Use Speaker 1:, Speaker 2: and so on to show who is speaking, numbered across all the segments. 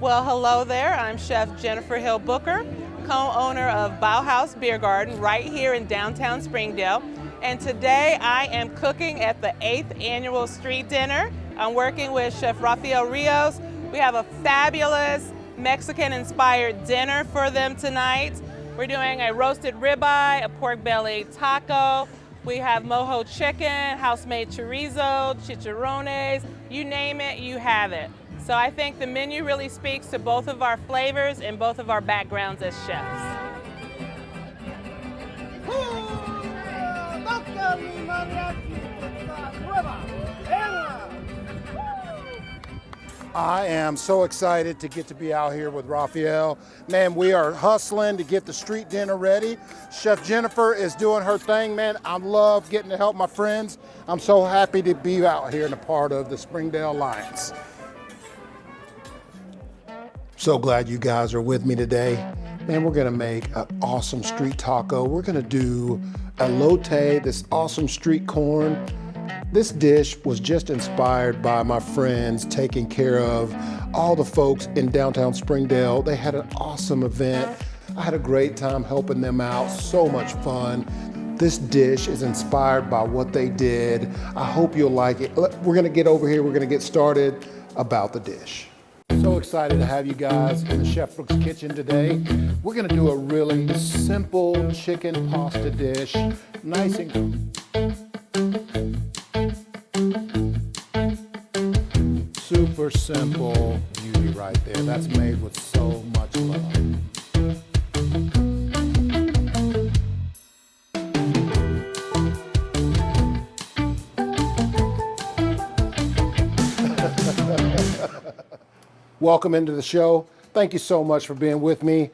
Speaker 1: Well, hello there. I'm Chef Jennifer Hill Booker, co-owner of Bauhaus Beer Garden right here in downtown Springdale. And today I am cooking at the 8th annual street dinner. I'm working with Chef Rafael Rios. We have a fabulous Mexican-inspired dinner for them tonight. We're doing a roasted ribeye, a pork belly taco. We have mojo chicken, house-made chorizo, chicharrones, you name it, you have it. So I think the menu really speaks to both of our flavors and both of our backgrounds as chefs.
Speaker 2: I am so excited to get to be out here with Rafael. Man, we are hustling to get the street dinner ready. Chef Jennifer is doing her thing, man. I love getting to help my friends. I'm so happy to be out here and a part of the Springdale Alliance. So glad you guys are with me today. Man, we're gonna make an awesome street taco. We're gonna do elote, this awesome street corn. This dish was just inspired by my friends taking care of all the folks in downtown Springdale. They had an awesome event. I had a great time helping them out, so much fun. This dish is inspired by what they did. I hope you'll like it. We're gonna get over here, we're gonna get started about the dish. So excited to have you guys in the Chef Brooks kitchen today. We're gonna do a really simple chicken pasta dish, nice and super simple beauty right there. That's made with so much love. Welcome into the show. Thank you so much for being with me.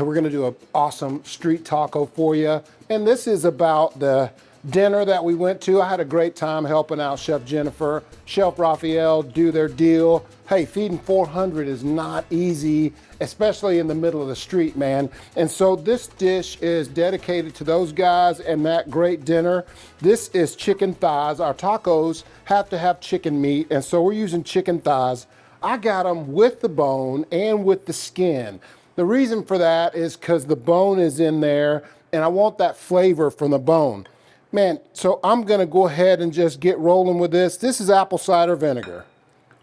Speaker 2: We're gonna do an awesome street taco for you. And this is about the dinner that we went to. I had a great time helping out Chef Jennifer, Chef Rafael do their deal. Hey, feeding 400 is not easy, especially in the middle of the street, man. And so this dish is dedicated to those guys and that great dinner. This is chicken thighs. Our tacos have to have chicken meat, and so we're using chicken thighs. I got them with the bone and with the skin. The reason for that is because the bone is in there and I want that flavor from the bone. Man, so I'm gonna go ahead and just get rolling with this. This is apple cider vinegar.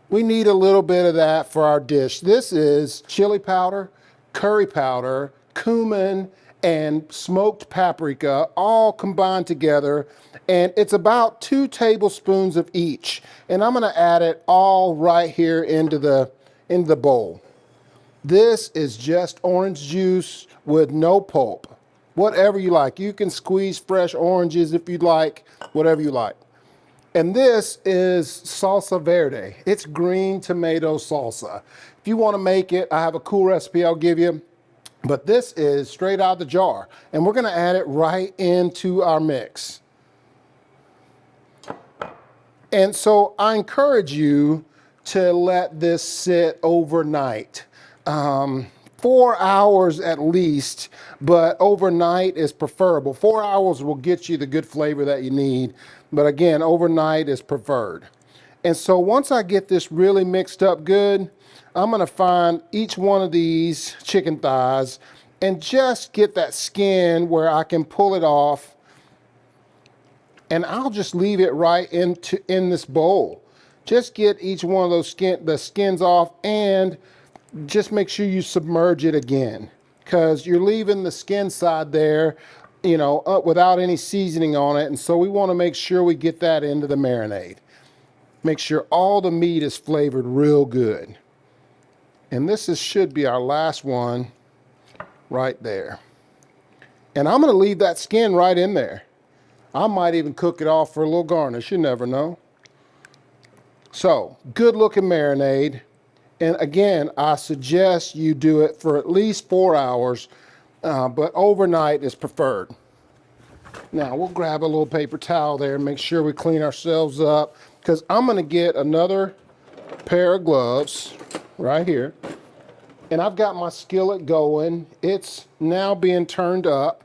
Speaker 2: We need a little bit of that for our dish. This is chili powder, curry powder, cumin, and smoked paprika all combined together. And it's about 2 tablespoons of each. And I'm gonna add it all right here into the bowl. This is just orange juice with no pulp. Whatever you like. You can squeeze fresh oranges if you'd like, whatever you like. And this is salsa verde. It's green tomato salsa. If you wanna make it, I have a cool recipe I'll give you. But this is straight out of the jar. And we're gonna add it right into our mix. And so I encourage you to let this sit overnight. 4 hours at least, but overnight is preferable. 4 hours will get you the good flavor that you need, but again, overnight is preferred. And so once I get this really mixed up good, I'm gonna find each one of these chicken thighs and just get that skin where I can pull it off. And I'll just leave it right in this bowl. Just get each one of those the skins off, and just make sure you submerge it again, because you're leaving the skin side there, you know, without any seasoning on it. And so we want to make sure we get that into the marinade. Make sure all the meat is flavored real good. And this should be our last one right there. And I'm going to leave that skin right in there. I might even cook it off for a little garnish, you never know. So, good looking marinade. And again, I suggest you do it for at least 4 hours, but overnight is preferred. Now, we'll grab a little paper towel there and make sure we clean ourselves up, because I'm gonna get another pair of gloves right here. And I've got my skillet going. It's now being turned up.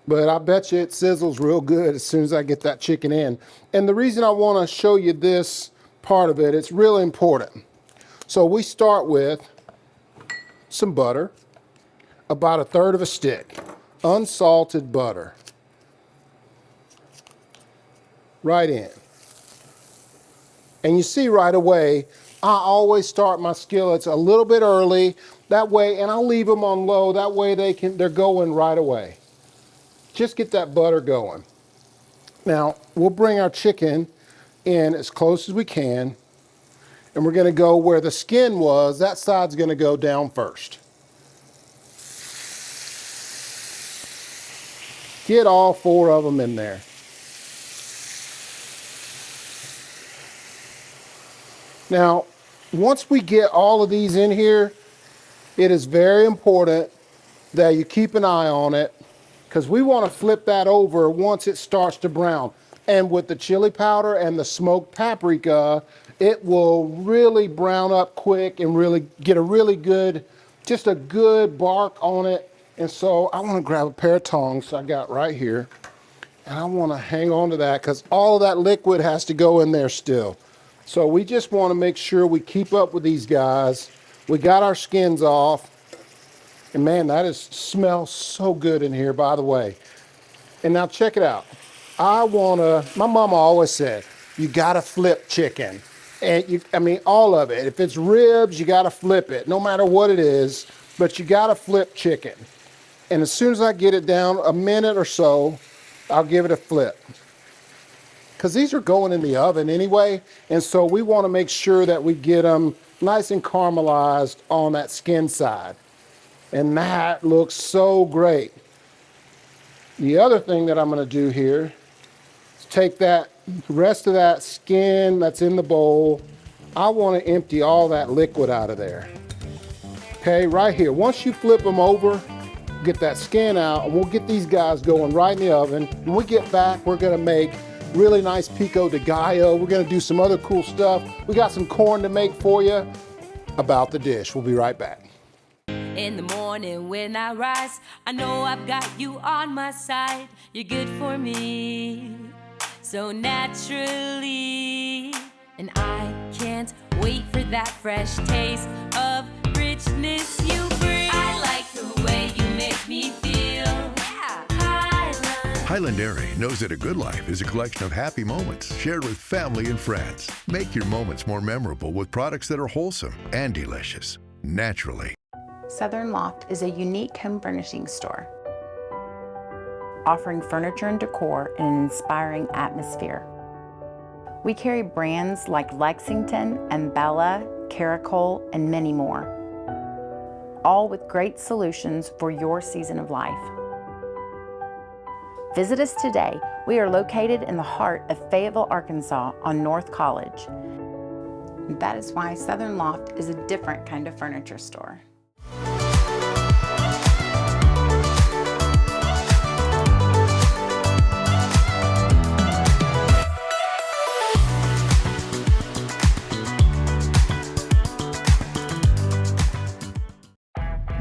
Speaker 2: But I bet you it sizzles real good as soon as I get that chicken in. And the reason I want to show you this part of it, it's really important. So we start with some butter, about 1/3 of a stick, unsalted butter, right in. And you see right away, I always start my skillets a little bit early, that way, and I'll leave them on low, that way they're going right away. Just get that butter going. Now, we'll bring our chicken in as close as we can, and we're gonna go where the skin was, that side's gonna go down first. Get all 4 of them in there. Now, once we get all of these in here, it is very important that you keep an eye on it, because we want to flip that over once it starts to brown. And with the chili powder and the smoked paprika, it will really brown up quick and really get a really good, just a good bark on it. And so I want to grab a pair of tongs I got right here, and I want to hang on to that because all of that liquid has to go in there still. So we just want to make sure we keep up with these guys. We got our skins off. And man, that smells so good in here, by the way. And now check it out. My mama always said, you gotta flip chicken. And I mean, all of it. If it's ribs, you gotta flip it, no matter what it is, but you gotta flip chicken. And as soon as I get it down a minute or so, I'll give it a flip. Because these are going in the oven anyway, and so we want to make sure that we get them nice and caramelized on that skin side. And that looks so great. The other thing that I'm going to do here is take that rest of that skin that's in the bowl. I want to empty all that liquid out of there. Okay, right here. Once you flip them over, get that skin out, and we'll get these guys going right in the oven. When we get back, we're going to make really nice pico de gallo. We're gonna do some other cool stuff. We got some corn to make for you. About the dish. We'll be right back.
Speaker 3: In the morning when I rise, I know I've got you on my side. You're good for me, so naturally. And I can't wait for that fresh taste of richness you bring. I like the way you make me feel.
Speaker 4: Highland Dairy knows that a good life is a collection of happy moments shared with family and friends. Make your moments more memorable with products that are wholesome and delicious, naturally.
Speaker 5: Southern Loft is a unique home furnishing store, offering furniture and decor in an inspiring atmosphere. We carry brands like Lexington and Bella, Caracol, and many more, all with great solutions for your season of life. Visit us today. We are located in the heart of Fayetteville, Arkansas on North College. And that is why Southern Loft is a different kind of furniture store.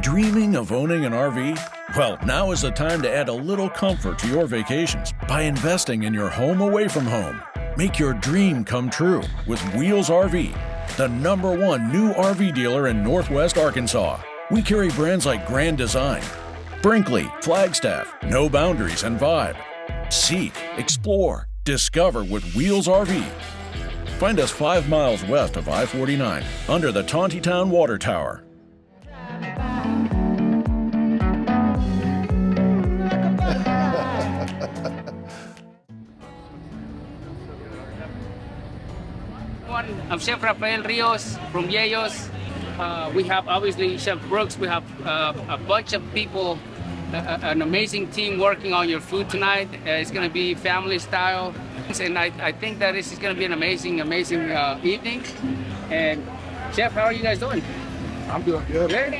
Speaker 6: Dreaming of owning an RV? Well, now is the time to add a little comfort to your vacations by investing in your home away from home. Make your dream come true with Wheels RV, the #1 new RV dealer in Northwest Arkansas. We carry brands like Grand Design, Brinkley, Flagstaff, No Boundaries, and Vibe. Seek, explore, discover with Wheels RV. Find us 5 miles west of I-49 under the Tontitown Water Tower.
Speaker 7: I'm Chef Rafael Rios from Yeyos. We have obviously Chef Brooks. We have a bunch of people, an amazing team working on your food tonight. It's going to be family style, and I think that this is going to be an amazing evening. And Chef, how are you guys doing?
Speaker 2: I'm doing good.
Speaker 7: Good.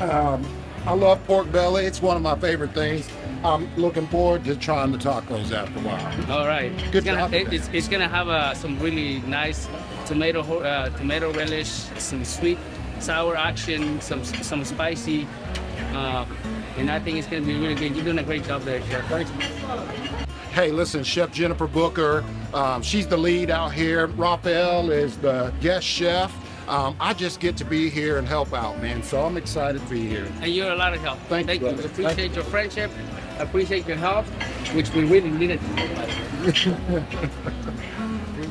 Speaker 2: I love pork belly. It's one of my favorite things. I'm looking forward to trying the tacos after a while.
Speaker 7: All right.
Speaker 2: Good
Speaker 7: It's gonna have some really nice tomato relish, some sweet, sour action, some spicy, and I think it's gonna be really good. You're doing a great job there, Chef. Thanks.
Speaker 2: Hey, listen, Chef Jennifer Booker, she's the lead out here. Rafael is the guest chef. I just get to be here and help out, man. So I'm excited to be here.
Speaker 7: And you're a lot of help.
Speaker 2: Thank you,
Speaker 7: you.
Speaker 2: brother.
Speaker 7: Appreciate your friendship. Appreciate your help, which we really needed.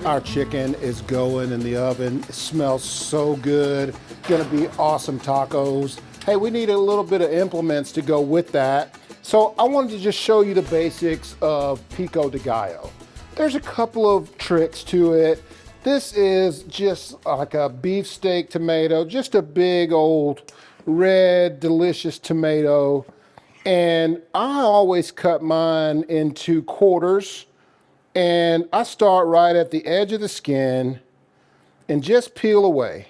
Speaker 2: Our chicken is going in the oven. It smells so good. Gonna be awesome tacos. Hey, we need a little bit of implements to go with that. So I wanted to just show you the basics of pico de gallo. There's a couple of tricks to it. This is just like a beefsteak tomato, just a big old red, delicious tomato. And I always cut mine into quarters. And I start right at the edge of the skin and just peel away.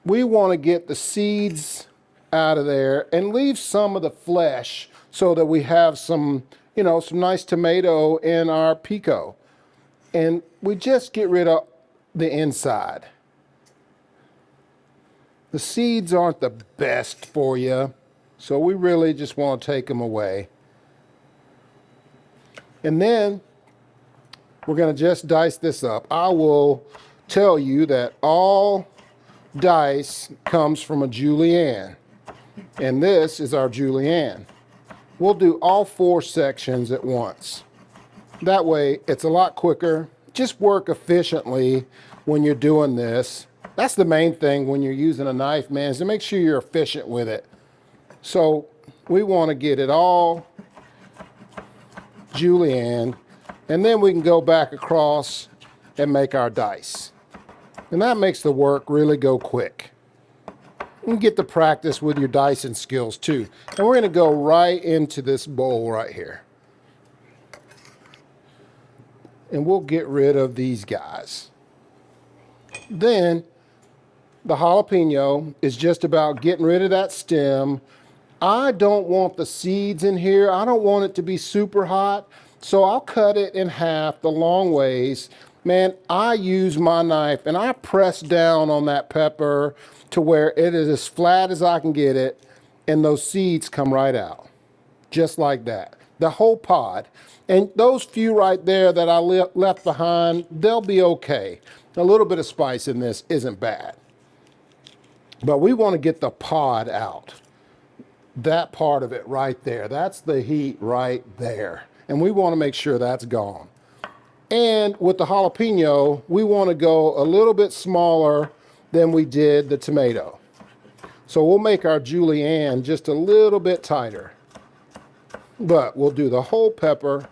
Speaker 2: We want to get the seeds out of there and leave some of the flesh so that we have some, some nice tomato in our pico. And we just get rid of the inside. The seeds aren't the best for you, so we really just want to take them away. And then we're going to just dice this up. I will tell you that all dice comes from a julienne, and this is our julienne. We'll do all 4 sections at once. That way it's a lot quicker. Just work efficiently when you're doing this. That's the main thing when you're using a knife, man, is to make sure you're efficient with it. So we want to get it all julienne. And then we can go back across and make our dice. And that makes the work really go quick. You can get the practice with your dicing skills too. And we're gonna go right into this bowl right here. And we'll get rid of these guys. Then the jalapeno is just about getting rid of that stem. I don't want the seeds in here. I don't want it to be super hot. So I'll cut it in half the long ways. Man, I use my knife and I press down on that pepper to where it is as flat as I can get it, and those seeds come right out. Just like that. The whole pod. And those few right there that I left behind, they'll be okay. A little bit of spice in this isn't bad. But we want to get the pod out. That part of it right there. That's the heat right there. And we want to make sure that's gone. And with the jalapeno, we want to go a little bit smaller than we did the tomato. So we'll make our julienne just a little bit tighter. But we'll do the whole pepper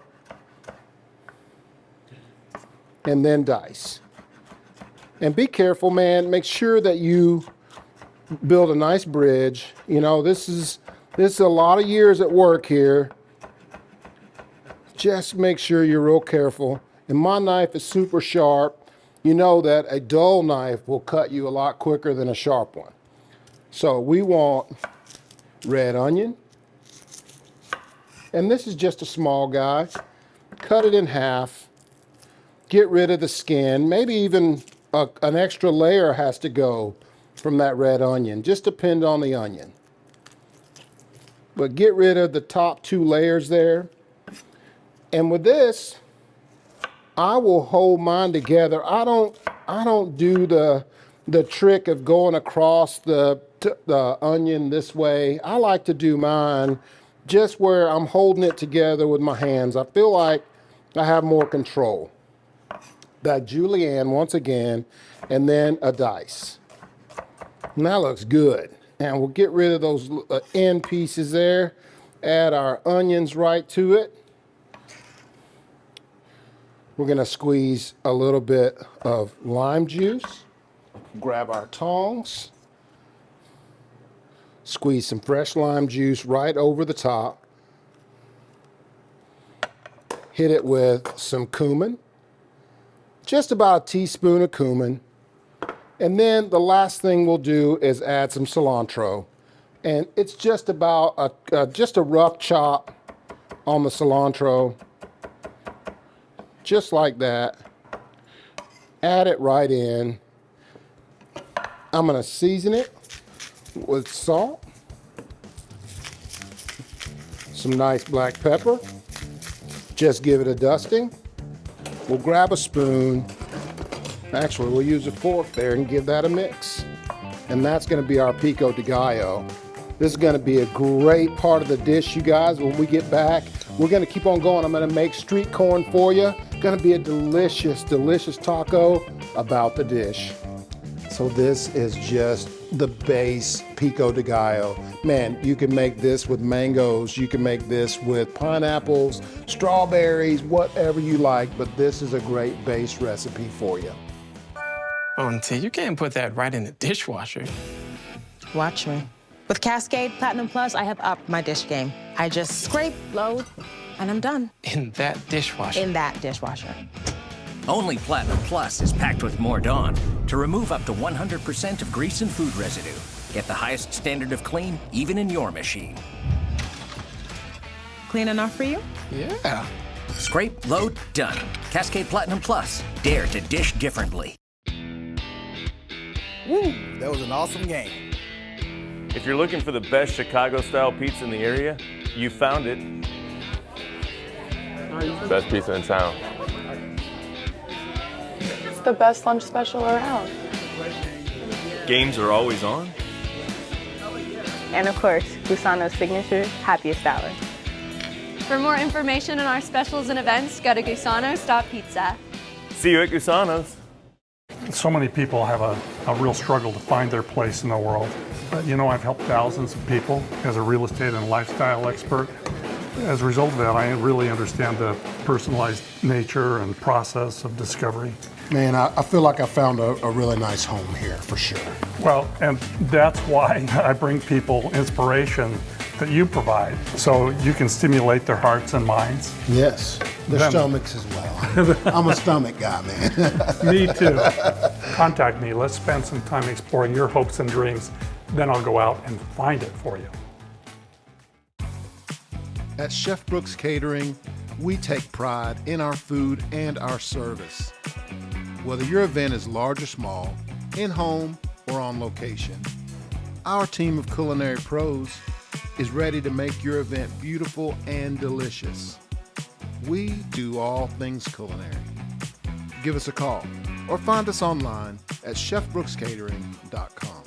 Speaker 2: and then dice. And be careful, man. Make sure that you build a nice bridge. This is a lot of years at work here. Just make sure you're real careful. And my knife is super sharp. You know that a dull knife will cut you a lot quicker than a sharp one. So we want red onion. And this is just a small guy. Cut it in half. Get rid of the skin. Maybe even an extra layer has to go from that red onion. Just depend on the onion. But get rid of the top 2 layers there. And with this, I will hold mine together. I don't do the trick of going across the onion this way. I like to do mine just where I'm holding it together with my hands. I feel like I have more control. That julienne once again, and then a dice. And that looks good. And we'll get rid of those end pieces there. Add our onions right to it. We're gonna squeeze a little bit of lime juice. Grab our tongs. Squeeze some fresh lime juice right over the top. Hit it with some cumin. Just about a teaspoon of cumin. And then the last thing we'll do is add some cilantro. And it's just about just a rough chop on the cilantro. Just like that. Add it right in. I'm gonna season it with salt. Some nice black pepper. Just give it a dusting. We'll grab a spoon Actually, we'll use a fork there and give that a mix. And that's gonna be our pico de gallo. This is gonna be a great part of the dish, you guys. When we get back, we're gonna keep on going. I'm gonna make street corn for you. Gonna be a delicious, delicious taco about the dish. So this is just the base pico de gallo. Man, you can make this with mangoes, you can make this with pineapples, strawberries, whatever you like, but this is a great base recipe for you.
Speaker 8: Oh, and T, you can't put that right in the dishwasher.
Speaker 9: Watch me. With Cascade Platinum Plus, I have upped my dish game. I just scrape, load, and I'm done.
Speaker 8: In that dishwasher.
Speaker 9: In that dishwasher.
Speaker 10: Only Platinum Plus is packed with more Dawn to remove up to 100% of grease and food residue. Get the highest standard of clean, even in your machine.
Speaker 9: Clean enough for you?
Speaker 8: Yeah.
Speaker 10: Scrape, load, done. Cascade Platinum Plus. Dare to dish differently.
Speaker 11: Woo, that was an awesome game.
Speaker 12: If you're looking for the best Chicago-style pizza in the area, you found it. Best pizza in town.
Speaker 13: It's the best lunch special around.
Speaker 12: Games are always on.
Speaker 13: And of course, Gusano's signature happiest hour.
Speaker 14: For more information on our specials and events, go to gusanos.pizza.
Speaker 12: See you at Gusano's.
Speaker 15: So many people have a real struggle to find their place in the world. But you know, I've helped thousands of people as a real estate and lifestyle expert. As a result of that, I really understand the personalized nature and process of discovery.
Speaker 2: Man, I feel like I found a really nice home here, for sure.
Speaker 15: Well, and that's why I bring people inspiration that you provide, so you can stimulate their hearts and minds.
Speaker 2: Yes, their stomachs as well. I'm a stomach guy, man.
Speaker 15: Me too. Contact me. Let's spend some time exploring your hopes and dreams. Then I'll go out and find it for you.
Speaker 2: At Chef Brooks Catering, we take pride in our food and our service. Whether your event is large or small, in-home or on location, our team of culinary pros is ready to make your event beautiful and delicious. We do all things culinary. Give us a call or find us online at chefbrookscatering.com.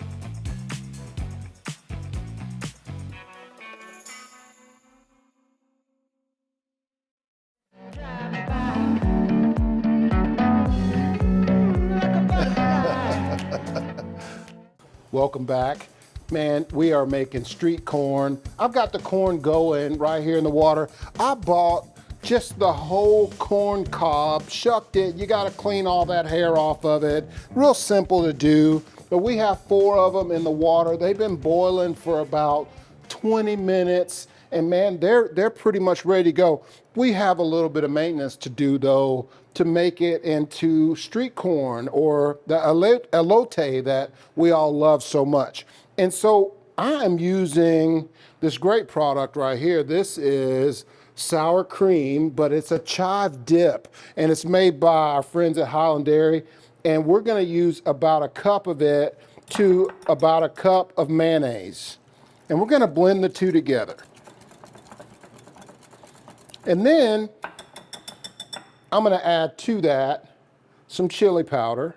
Speaker 2: Welcome back. Man, we are making street corn. I've got the corn going right here in the water. I bought just the whole corn cob, shucked it. You gotta clean all that hair off of it. Real simple to do, but we have 4 of them in the water. They've been boiling for about 20 minutes, and man, they're pretty much ready to go. We have a little bit of maintenance to do though, to make it into street corn or the elote that we all love so much. And so I am using this great product right here. This is sour cream, but it's a chive dip, and it's made by our friends at Highland Dairy. And we're gonna use about a cup of it to about a cup of mayonnaise. And we're gonna blend the two together. And then I'm gonna add to that some chili powder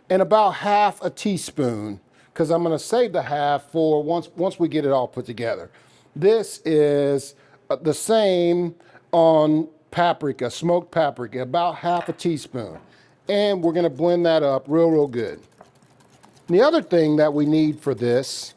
Speaker 2: and about half a teaspoon, because I'm gonna save the half for once we get it all put together. This is the same on paprika, smoked paprika, about half a teaspoon. And we're gonna blend that up real good. And the other thing that we need for this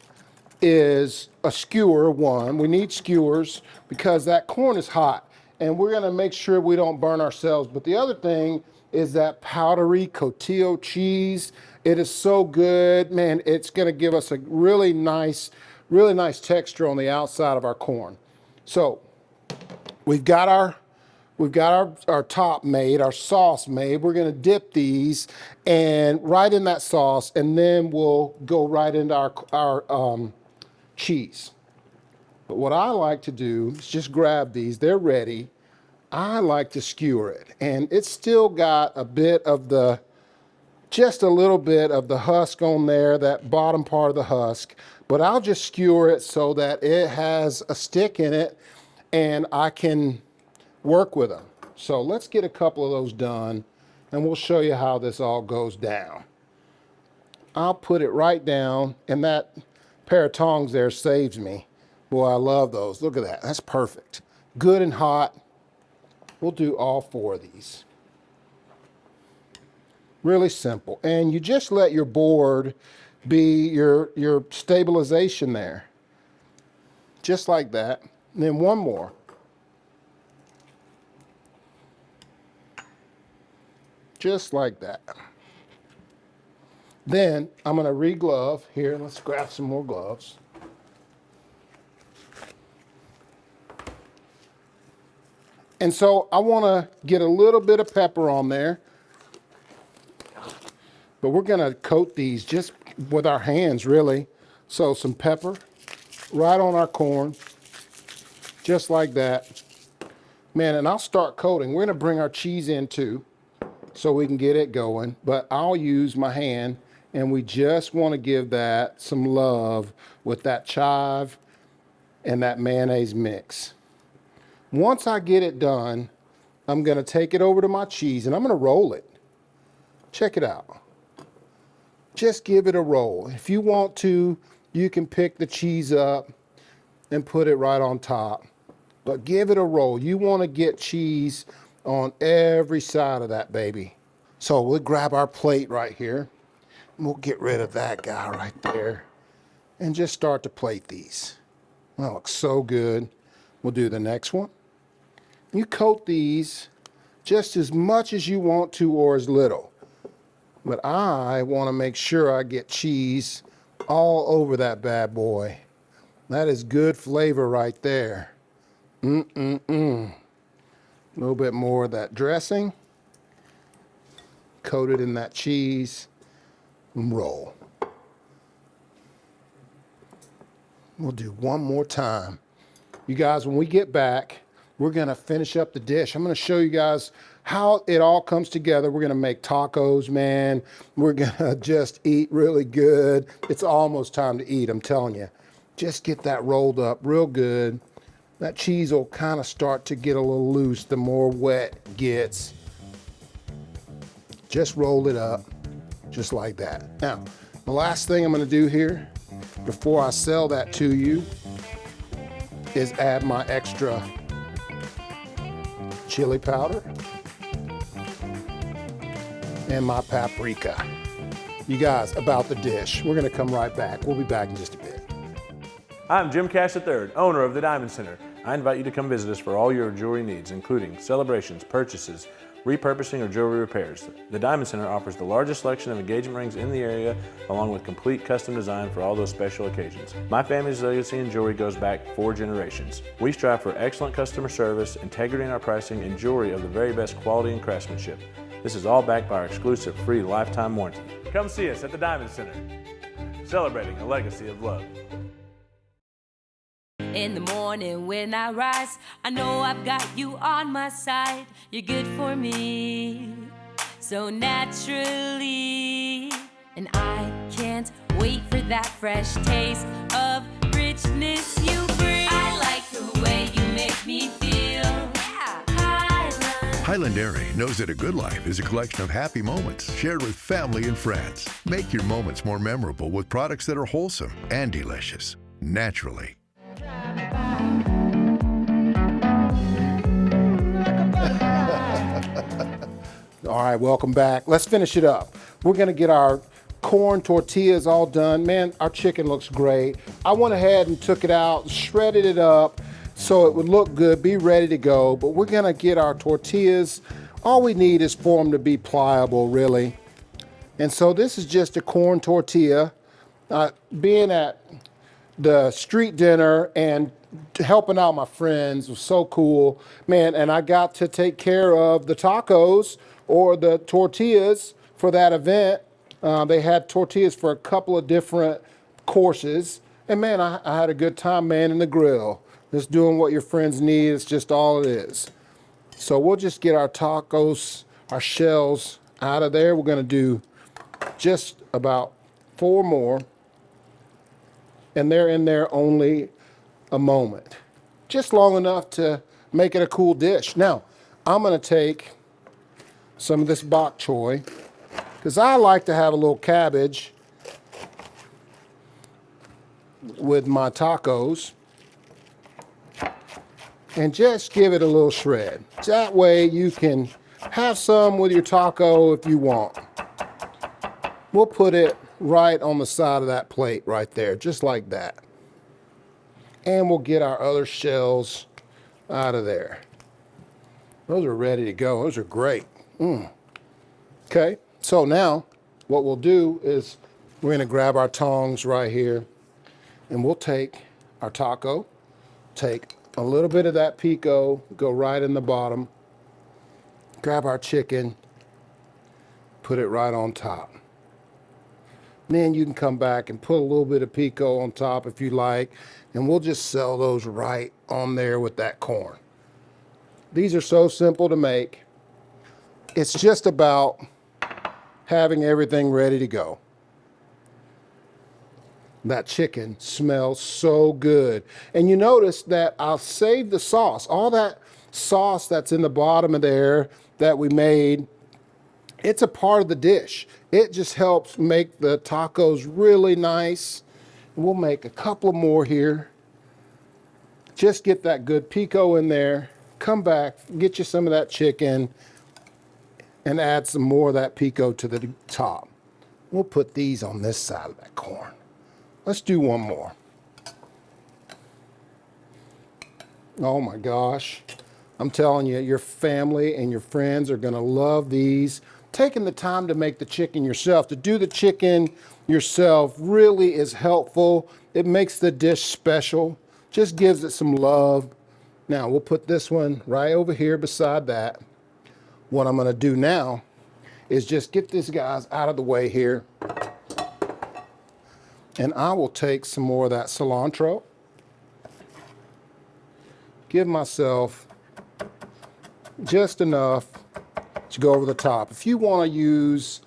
Speaker 2: is a skewer. We need skewers because that corn is hot, and we're gonna make sure we don't burn ourselves. But the other thing is that powdery cotillon cheese. It is so good, man. It's gonna give us a really nice texture on the outside of our corn. So we've got our top made, our sauce made. We're gonna dip these and right in that sauce, and then we'll go right into our cheese. But what I like to do is just grab these, they're ready. I like to skewer it, and it's still got a bit of just a little bit of the husk on there, that bottom part of the husk, but I'll just skewer it so that it has a stick in it and I can work with them. So let's get a couple of those done. and we'll show you how this all goes down. I'll put it right down, and that pair of tongs there saves me. Boy, I love those. Look at that. That's perfect. Good and hot. We'll do all 4 of these. Really simple. And you just let your board be your stabilization there. Just like that. And then one more. Just like that. Then I'm going to re-glove. Here, let's grab some more gloves. And so I want to get a little bit of pepper on there. But we're going to coat these just with our hands, really. So some pepper right on our corn, just like that. Man, and I'll start coating. We're going to bring our cheese in too, so we can get it going. But I'll use my hand, and we just want to give that some love with that chive and that mayonnaise mix. Once I get it done, I'm going to take it over to my cheese, and I'm going to roll it. Check it out. Just give it a roll. If you want to, you can pick the cheese up and put it right on top. But give it a roll. You want to get cheese on every side of that baby. So we'll grab our plate right here. And we'll get rid of that guy right there. And just start to plate these. That looks so good. We'll do the next one. You coat these just as much as you want to or as little. But I want to make sure I get cheese all over that bad boy. That is good flavor right there. A little bit more of that dressing. Coat it in that cheese. And roll. We'll do one more time. You guys, when we get back, we're going to finish up the dish. I'm going to show you guys how it all comes together. We're going to make tacos, man. We're going to just eat really good. It's almost time to eat, I'm telling you. Just get that rolled up real good. That cheese will kind of start to get a little loose the more wet it gets. Just roll it up, just like that. Now, the last thing I'm going to do here, before I sell that to you, is add my extra chili powder and my paprika. You guys, about the dish. We're going to come right back. We'll be back in just a bit.
Speaker 12: I'm Jim Cash III, owner of the Diamond Center. I invite you to come visit us for all your jewelry needs, including celebrations, purchases, repurposing, or jewelry repairs. The Diamond Center offers the largest selection of engagement rings in the area, along with complete custom design for all those special occasions. My family's legacy in jewelry goes back 4 generations. We strive for excellent customer service, integrity in our pricing, and jewelry of the very best quality and craftsmanship. This is all backed by our exclusive free lifetime warranty. Come see us at the Diamond Center, celebrating a legacy of love.
Speaker 3: In the morning when I rise, I know I've got you on my side. You're good for me, so naturally. And I can't wait for that fresh taste of richness you bring. I like the way you make me feel. Yeah.
Speaker 4: Highland Dairy knows that a good life is a collection of happy moments shared with family and friends. Make your moments more memorable with products that are wholesome and delicious, naturally.
Speaker 2: All right, welcome back. Let's finish it up. We're going to get our corn tortillas all done. Man, our chicken looks great. I went ahead and took it out, shredded it up so it would look good, be ready to go. But we're going to get our tortillas. All we need is for them to be pliable, really. And so this is just a corn tortilla. Being at the street dinner and helping out my friends was so cool, man. And I got to take care of the tacos or the tortillas for that event. They had tortillas for a couple of different courses. And man, I had a good time manning the grill. Just doing what your friends need. It's just all it is. So we'll just get our tacos, our shells out of there. We're gonna do just about 4 more. And they're in there only a moment. Just long enough to make it a cool dish. Now, I'm gonna take some of this bok choy, because I like to have a little cabbage with my tacos, and just give it a little shred. That way you can have some with your taco if you want. We'll put it right on the side of that plate right there, just like that. And we'll get our other shells out of there. Those are ready to go. Those are great. Okay, so now what we'll do is we're gonna grab our tongs right here, and we'll take our taco, take a little bit of that pico, go right in the bottom, grab our chicken, put it right on top. Then you can come back and put a little bit of pico on top if you like, and we'll just sell those right on there with that corn. These are so simple to make. It's just about having everything ready to go. That chicken smells so good. And you notice that I'll save the sauce. All that sauce that's in the bottom of there that we made, it's a part of the dish. It just helps make the tacos really nice. We'll make a couple more here. Just get that good pico in there. Come back, get you some of that chicken, and add some more of that pico to the top. We'll put these on this side of that corn. Let's do one more. Oh my gosh. I'm telling you, your family and your friends are gonna love these. Taking the time to make the chicken yourself, to do the chicken yourself really is helpful. It makes the dish special, just gives it some love. Now we'll put this one right over here beside that. What I'm gonna do now is just get these guys out of the way here. And I will take some more of that cilantro. Give myself just enough to go over the top. If you want to use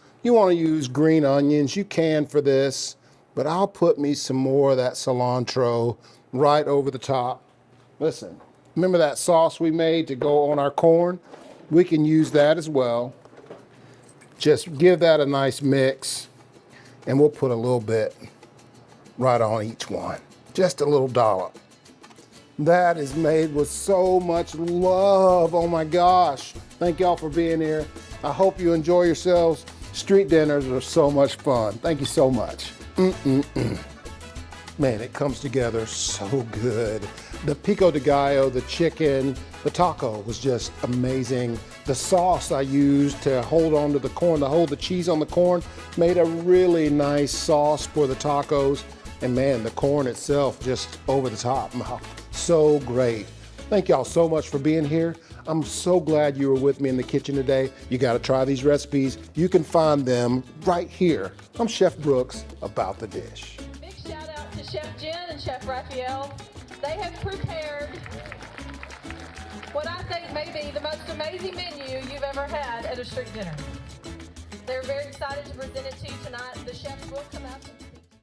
Speaker 2: green onions, you can for this, but I'll put me some more of that cilantro right over the top. Listen, remember that sauce we made to go on our corn? We can use that as well. Just give that a nice mix, and we'll put a little bit right on each one. Just a little dollop. That is made with so much love. Oh my gosh. Thank y'all for being here. I hope you enjoy yourselves. Street dinners are so much fun. Thank you so much. Man, it comes together so good. The pico de gallo, the chicken, the taco was just amazing. The sauce I used to hold on to the corn, to hold the cheese on the corn, made a really nice sauce for the tacos. And man, the corn itself just over the top. So great. Thank y'all so much for being here. I'm so glad you were with me in the kitchen today. You got to try these recipes. You can find them right here. I'm Chef Brooks, About the Dish.
Speaker 16: Big shout out to Chef Jen and Chef Raphael. They have prepared what I think may be the most amazing menu you've ever had at a street dinner. They're very excited to present it to you tonight. The chefs will come out.